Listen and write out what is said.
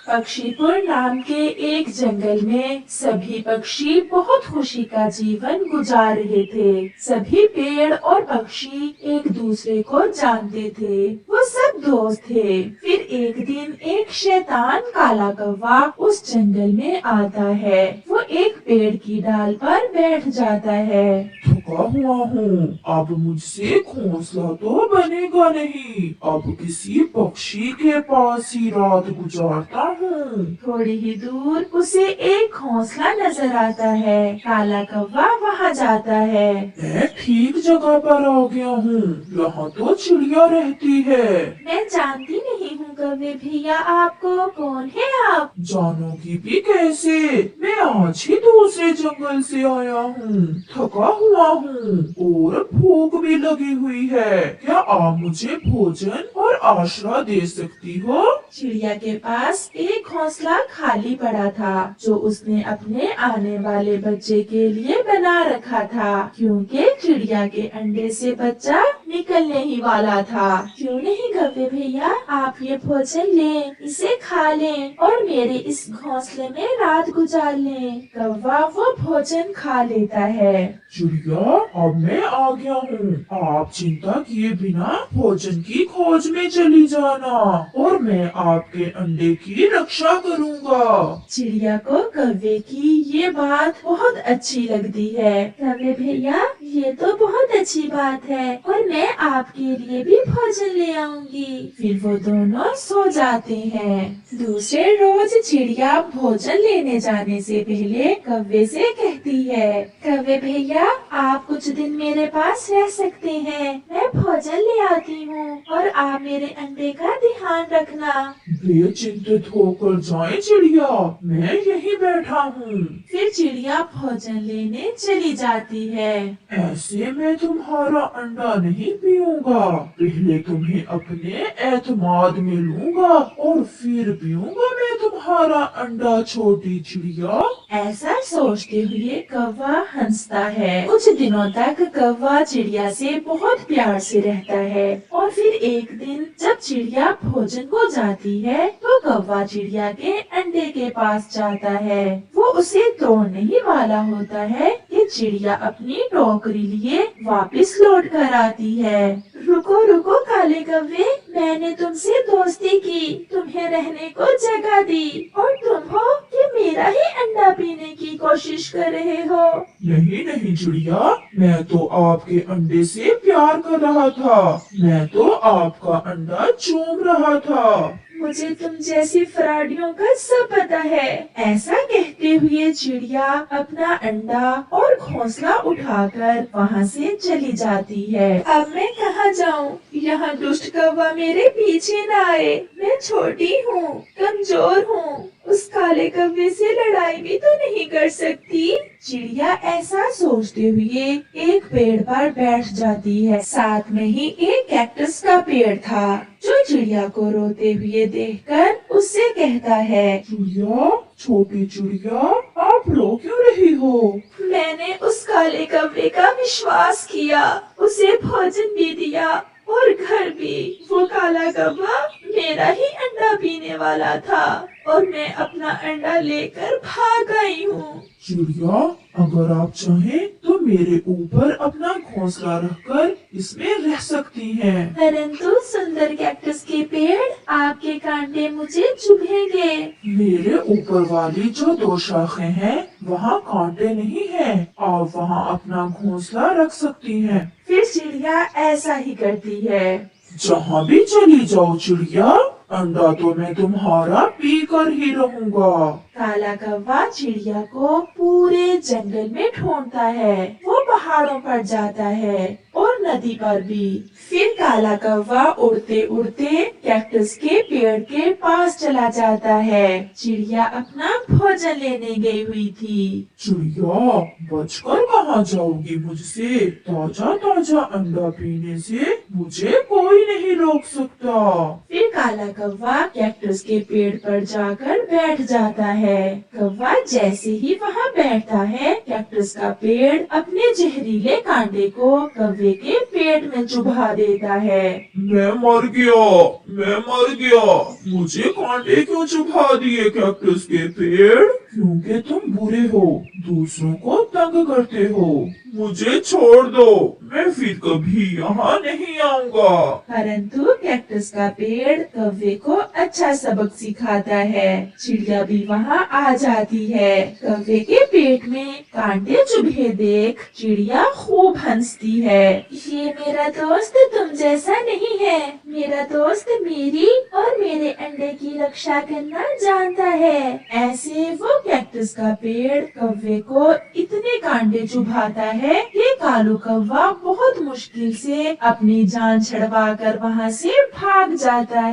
पक्षीपुर नाम के एक जंगल में सभी पक्षी बहुत खुशी का जीवन गुजार रहे थे। सभी पेड़ और पक्षी एक दूसरे को जानते थे। वो सब दोस्त थे। फिर एक दिन एक शैतान काला कौवा उस जंगल में आता है। वो एक पेड़ की डाल पर बैठ जाता है। थका हुआ हूँ, अब मुझसे घोंसला तो बनेगा नहीं। अब किसी पक्षी के पास ही रात गुजारता हूँ। थोड़ी ही दूर उसे एक घोंसला नजर आता है। काला कौवा वहाँ जाता है। मैं ठीक जगह पर आ गया हूँ। यहाँ तो चिड़िया रहती है। मैं जानती नहीं हूँ कौवे भैया, आपको कौन है आप? जानोगी भी कैसे? मैं आज ही दूसरे जंगल से आया हूँ। थका हुआ हूँ और भूख भी लगी हुई है। क्या आप मुझे भोजन और आश्रय दे सकती हो? चिड़िया के पास एक घोंसला खाली पड़ा था जो उसने अपने आने वाले बच्चे के लिए बना रखा था, क्योंकि चिड़िया के अंडे से बच्चा निकलने ही वाला था। क्यों नहीं कौवे भैया, आप ये भोजन लें, इसे खा लें और मेरे इस घोंसले में रात गुजार लें। कौवा वो भोजन खा लेता है। चिड़िया, अब मैं आ गया हूँ। आप चिंता किए बिना भोजन की खोज में चली जाना और मैं आपके अंडे की रक्षा करूँगा। चिड़िया को कौवे की ये बात बहुत अच्छी लगती है। कौवे भैया, ये तो बहुत अच्छी बात है और मैं आपके लिए भी भोजन ले आऊंगी। फिर वो दोनों सो जाते हैं। दूसरे रोज चिड़िया भोजन लेने जाने से पहले कौवे से कहती है, कौवे भैया, आप कुछ दिन मेरे पास रह सकते हैं। मैं भोजन ले आती हूँ और आप मेरे अंडे का ध्यान रखना। बेचिंतित होकर जाए चिड़िया, मैं यहीं बैठा हूँ। फिर चिड़िया भोजन लेने चली जाती है। ऐसे मैं तुम्हारा अंडा नहीं पीऊंगा। पहले तुम्हें अपने एतमाद में लूंगा और फिर पीऊंगा मैं तुम्हारा अंडा, छोटी चिड़िया। ऐसा सोचते हुए कौवा हंसता है। कुछ दिनों तक कौवा चिड़िया से बहुत प्यार से रहता है और फिर एक दिन जब चिड़िया भोजन को जाती है तो कौवा चिड़िया के अंडे के पास जाता है। वो उसे तोड़ने ही वाला होता है कि चिड़िया अपनी टोकरी लिए वापस लौट कर आती है। रुको रुको काले कौवे, मैंने तुमसे दोस्ती की, तुम्हें रहने को जगह दी और तुम हो कि मेरा ही अंडा पीने की कोशिश कर रहे हो। नहीं नहीं चिड़िया, मैं तो आपके अंडे से प्यार कर रहा था। मैं तो आपका अंडा चूम रहा था। मुझे तुम जैसी फ्रॉडियों का सब पता है। ऐसा कहते हुए चिड़िया अपना अंडा और घोंसला उठाकर वहाँ से चली जाती है। अब मैं कहाँ जाऊँ? यहाँ दुष्ट कौवा मेरे पीछे न आए। मैं छोटी हूँ, कमजोर हूँ, उस काले कौवे से लड़ाई भी तो नहीं कर सकती। चिड़िया ऐसा सोचते हुए एक पेड़ पर बैठ जाती है। साथ में ही एक कैक्टस का पेड़ था जो चिड़िया को रोते हुए देखकर उससे कहता है, चिड़िया, छोटी चिड़िया, आप रो क्यों रही हो? मैंने उस काले कौवे का विश्वास किया, उसे भोजन भी दिया और घर भी। वो काला कौवा मेरा ही अंडा पीने वाला था और मैं अपना अंडा लेकर भाग आई हूँ। चिड़िया, अगर आप चाहें तो मेरे ऊपर अपना घोंसला रखकर इसमें रह सकती हैं। परंतु सुंदर कैक्टस के पेड़, आपके कांटे मुझे चुभेंगे। मेरे ऊपर वाली जो 2 शाखें हैं वहाँ कांटे नहीं हैं। आप वहाँ अपना घोंसला रख सकती हैं। फिर चिड़िया ऐसा ही करती है। जहाँ भी चली जाओ चिड़िया, अंडा तो मैं तुम्हारा पी कर ही रहूँगा। काला कौवा चिड़िया को पूरे जंगल में ढूंढता है। वो पहाड़ों पर जाता है और नदी पर भी। फिर काला कौवा उड़ते उड़ते कैक्टस के पेड़ के पास चला जाता है। चिड़िया अपना भोजन लेने गई हुई थी। चिड़िया, बचकर कहाँ जाओगी मुझसे? ताजा ताजा अंडा पीने से मुझे कोई नहीं रोक सकता। फिर काला कौवा कैक्टस के पेड़ पर जाकर बैठ जाता है। कौवा जैसे ही वहाँ बैठता है, कैक्टस का पेड़ अपने जहरीले कांटे को कौवे के पेट में चुभा देता है। मैं मर गया, मैं मर गया। मुझे कांटे क्यों चुभा दिए कैक्टस के पेड़? क्योंकि तुम बुरे हो, दूसरों को तंग करते हो। मुझे छोड़ दो, मैं फिर कभी यहाँ नहीं आऊँगा। परंतु कैक्टस का पेड़ कौवे को अच्छा सबक सिखाता है। चिड़िया भी वहाँ आ जाती है। कौवे के पेट में कांटे चुभे देख चिड़िया खूब हंसती है। ये मेरा दोस्त तुम जैसा नहीं है। मेरा दोस्त मेरी और मेरे अंडे की रक्षा करना जानता है। ऐसे वो कैक्टस का पेड़ कौवे को इतने कांटे चुभाता है कि कालू कौवा बहुत मुश्किल से अपनी जान छुड़वा कर वहाँ से भाग जाता है।